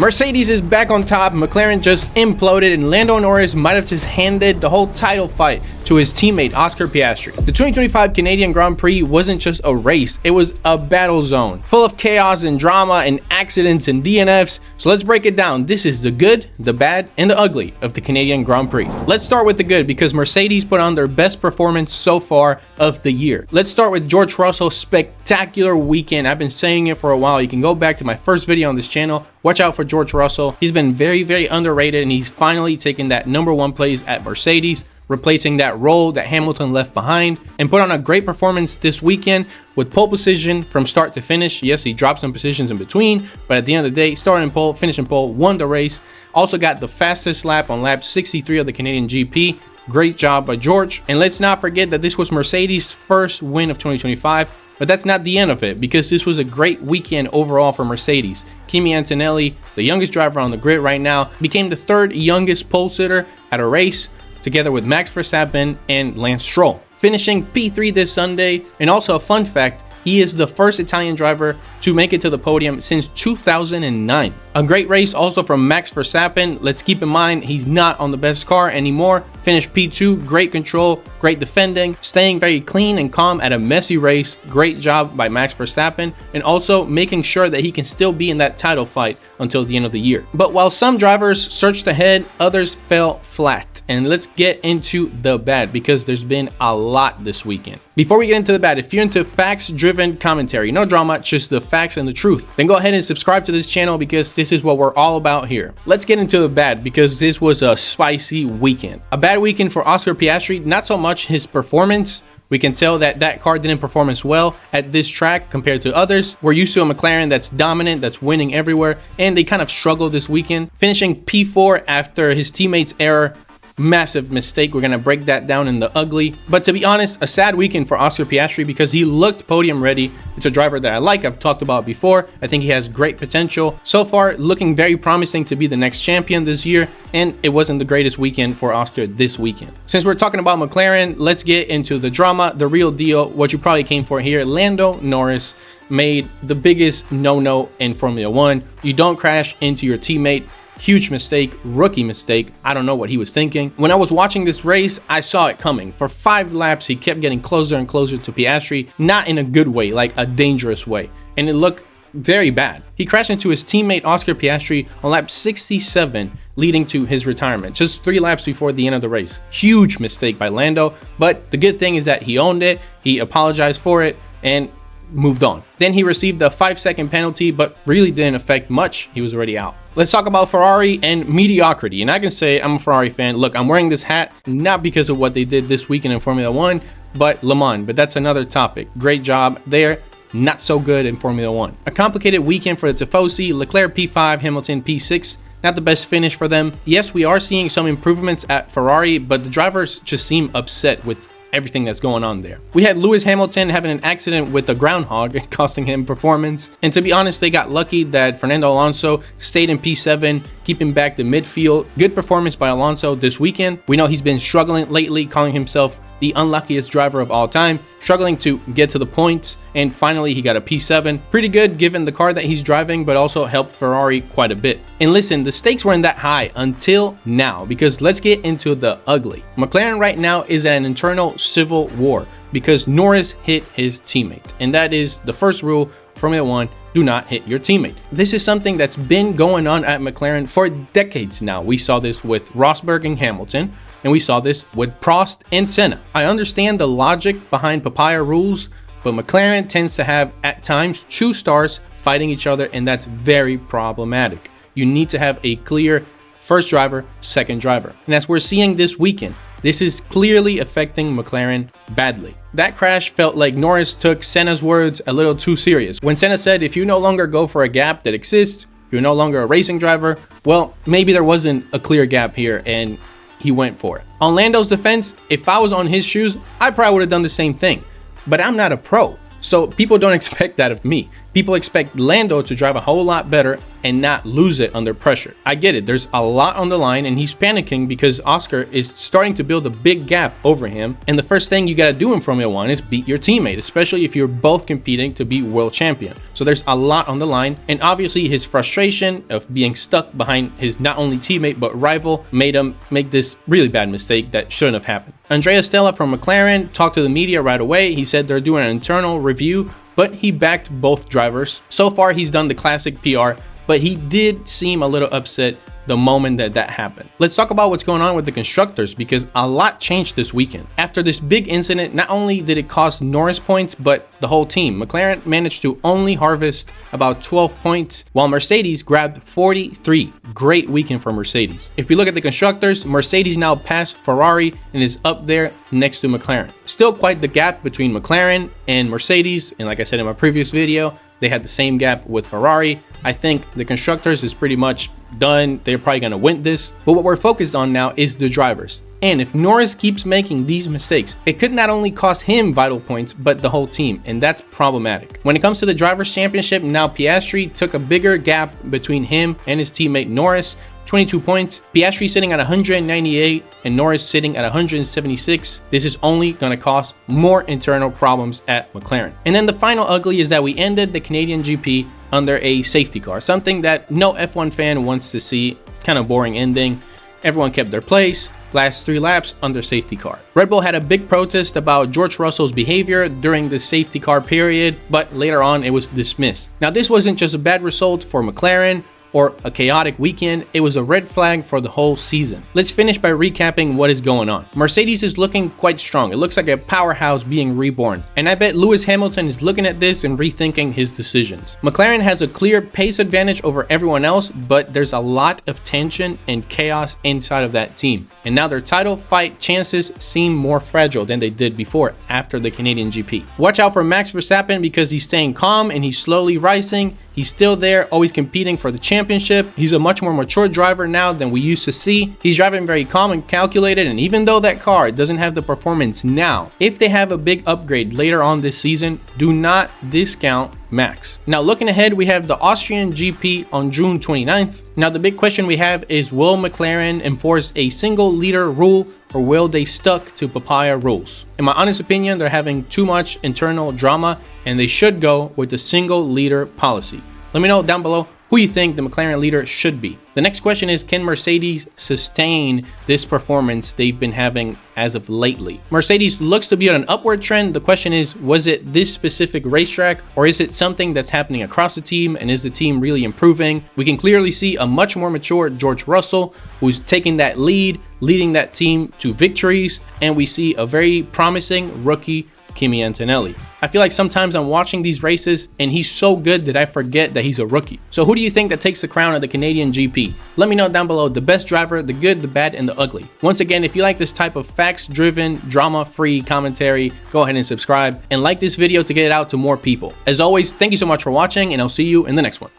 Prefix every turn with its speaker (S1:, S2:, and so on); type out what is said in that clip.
S1: Mercedes is back on top, McLaren just imploded, and Lando Norris might have just handed the whole title fight to his teammate Oscar Piastri. The 2025 Canadian Grand Prix wasn't just a race, it was a battle zone, full of chaos and drama and accidents and DNFs. So let's break it down. This is the good, the bad, and the ugly of the Canadian Grand Prix. Let's start with the good, because Mercedes put on their best performance so far of the year. Let's start with George Russell's spectacular weekend. I've been saying it for a while. You can go back to my first video on this channel. Watch out for George Russell. He's been very underrated, and he's finally taken that #1 place at Mercedes, replacing that role that Hamilton left behind, and put on a great performance this weekend with pole position from start to finish. Yes, he dropped some positions in between, but at the end of the day, starting pole, finishing pole, won the race. Also got the fastest lap on lap 63 of the Canadian GP. Great job by George. And let's not forget that this was Mercedes' first win of 2025. But that's not the end of it, because this was a great weekend overall for Mercedes. Kimi Antonelli, the youngest driver on the grid right now, became the third youngest pole sitter at a race, together with Max Verstappen and Lance Stroll, finishing P3 this Sunday. And also a fun fact, he is the first Italian driver to make it to the podium since 2009. A great race also from Max Verstappen. Let's keep in mind, he's not on the best car anymore. Finished P2, great control, great defending, staying very clean and calm at a messy race. Great job by Max Verstappen, and also making sure that he can still be in that title fight until the end of the year. But while some drivers surged ahead, others fell flat. And let's get into the bad, because there's been a lot this weekend. Before we get into the bad, if you're into facts-driven commentary, no drama, just the facts and the truth, then go ahead and subscribe to this channel, because this is what we're all about here. Let's get into the bad, because this was a spicy weekend. A bad weekend for Oscar Piastri, not so much his performance. We can tell that that car didn't perform as well at this track compared to others. We're used to a McLaren that's dominant, that's winning everywhere, and they kind of struggled this weekend, finishing P4 after his teammate's error. Massive mistake. We're gonna break that down in the ugly. But to be honest, a sad weekend for Oscar Piastri, because he looked podium ready. It's a driver that I like. I've talked about before. I think he has great potential. So far, looking very promising to be the next champion this year, and it wasn't the greatest weekend for Oscar this weekend. Since we're talking about McLaren, let's get into the drama, the real deal, what you probably came for here. Lando Norris made the biggest no-no in Formula 1. You don't crash into your teammate. Huge mistake, rookie mistake. I don't know what he was thinking. When I was watching this race, I saw it coming. For 5 laps, he kept getting closer and closer to Piastri, not in a good way, like a dangerous way. And it looked very bad. He crashed into his teammate Oscar Piastri on lap 67, leading to his retirement, just 3 laps before the end of the race. Huge mistake by Lando, but the good thing is that he owned it, he apologized for it, and moved on. Then he received a 5-second penalty, but really didn't affect much. He was already out. Let's talk about Ferrari and mediocrity. And I can say I'm a Ferrari fan. Look, I'm wearing this hat not because of what they did this weekend in Formula 1, but Le Mans. But that's another topic. Great job there. Not so good in Formula 1. A complicated weekend for the Tifosi. Leclerc P5, Hamilton P6. Not the best finish for them. Yes, we are seeing some improvements at Ferrari, but the drivers just seem upset with everything that's going on there. We had Lewis Hamilton having an accident with the groundhog, costing him performance. And to be honest, they got lucky that Fernando Alonso stayed in P7, keeping back the midfield. Good performance by Alonso this weekend. We know he's been struggling lately, calling himself the unluckiest driver of all time, struggling to get to the points, and finally he got a P7. Pretty good given the car that he's driving, but also helped Ferrari quite a bit. And listen, the stakes weren't that high until now, because let's get into the ugly. McLaren right now is at an internal civil war because Norris hit his teammate, and that is the first rule of Formula 1. Do not hit your teammate. This is something that's been going on at McLaren for decades now. We saw this with Rosberg and Hamilton, and we saw this with Prost and Senna. I understand the logic behind papaya rules, but McLaren tends to have at times 2 stars fighting each other, and that's very problematic. You need to have a clear first driver, second driver. And as we're seeing this weekend, this is clearly affecting McLaren badly. That crash felt like Norris took Senna's words a little too serious. When Senna said, if you no longer go for a gap that exists, you're no longer a racing driver, well, maybe there wasn't a clear gap here, and he went for it. On Lando's defense, if I was on his shoes, I probably would have done the same thing. But I'm not a pro, So people don't expect that of me. People expect Lando to drive a whole lot better and not lose it under pressure. I get it, there's a lot on the line and he's panicking because Oscar is starting to build a big gap over him, and the first thing you gotta do in Formula 1 is beat your teammate, especially if you're both competing to be world champion. So there's a lot on the line, and obviously his frustration of being stuck behind his not only teammate but rival made him make this really bad mistake that shouldn't have happened. Andrea Stella from McLaren talked to the media right away. He said they're doing an internal review, but he backed both drivers. So far he's done the classic PR, but he did seem a little upset the moment that happened. Let's talk about what's going on with the constructors, because a lot changed this weekend. After this big incident, not only did it cost Norris points, but the whole team. McLaren managed to only harvest about 12 points, while Mercedes grabbed 43. Great weekend for Mercedes. If we look at the constructors, Mercedes now passed Ferrari and is up there next to McLaren. Still quite the gap between McLaren and Mercedes, and like I said in my previous video, they had the same gap with Ferrari. I think the constructors is pretty much done. They're probably going to win this. But what we're focused on now is the drivers. And if Norris keeps making these mistakes, it could not only cost him vital points, but the whole team. And that's problematic. When it comes to the Drivers' Championship, now Piastri took a bigger gap between him and his teammate Norris. 22 points. Piastri sitting at 198 and Norris sitting at 176. This is only going to cause more internal problems at McLaren. And then the final ugly is that we ended the Canadian GP under a safety car, something that no F1 fan wants to see. Kind of boring ending. Everyone kept their place. Last 3 laps under safety car. Red Bull had a big protest about George Russell's behavior during the safety car period, but later on it was dismissed. Now this wasn't just a bad result for McLaren or a chaotic weekend, it was a red flag for the whole season. Let's finish by recapping what is going on. Mercedes is looking quite strong. It looks like a powerhouse being reborn. And I bet Lewis Hamilton is looking at this and rethinking his decisions. McLaren has a clear pace advantage over everyone else, but there's a lot of tension and chaos inside of that team. And now their title fight chances seem more fragile than they did before after the Canadian GP. Watch out for Max Verstappen because he's staying calm and he's slowly rising. He's still there, always competing for the championship. He's a much more mature driver now than we used to see. He's driving very calm and calculated, and even though that car doesn't have the performance now, if they have a big upgrade later on this season, do not discount Max. Now looking ahead, we have the Austrian GP on June 29th. Now the big question we have is, will McLaren enforce a single leader rule or will they stuck to papaya rules? In my honest opinion, they're having too much internal drama and they should go with the single leader policy. Let me know down below who you think the McLaren leader should be. The next question is, can Mercedes sustain this performance they've been having as of lately? Mercedes looks to be on an upward trend. The question is, was it this specific racetrack or is it something that's happening across the team, and is the team really improving? We can clearly see a much more mature George Russell who's taking that lead, leading that team to victories, and we see a very promising rookie Kimi Antonelli. I feel like sometimes I'm watching these races and he's so good that I forget that he's a rookie. So who do you think that takes the crown of the Canadian GP? Let me know down below, the best driver, the good, the bad, and the ugly. Once again, if you like this type of facts-driven, drama-free commentary, go ahead and subscribe and like this video to get it out to more people. As always, thank you so much for watching, and I'll see you in the next one.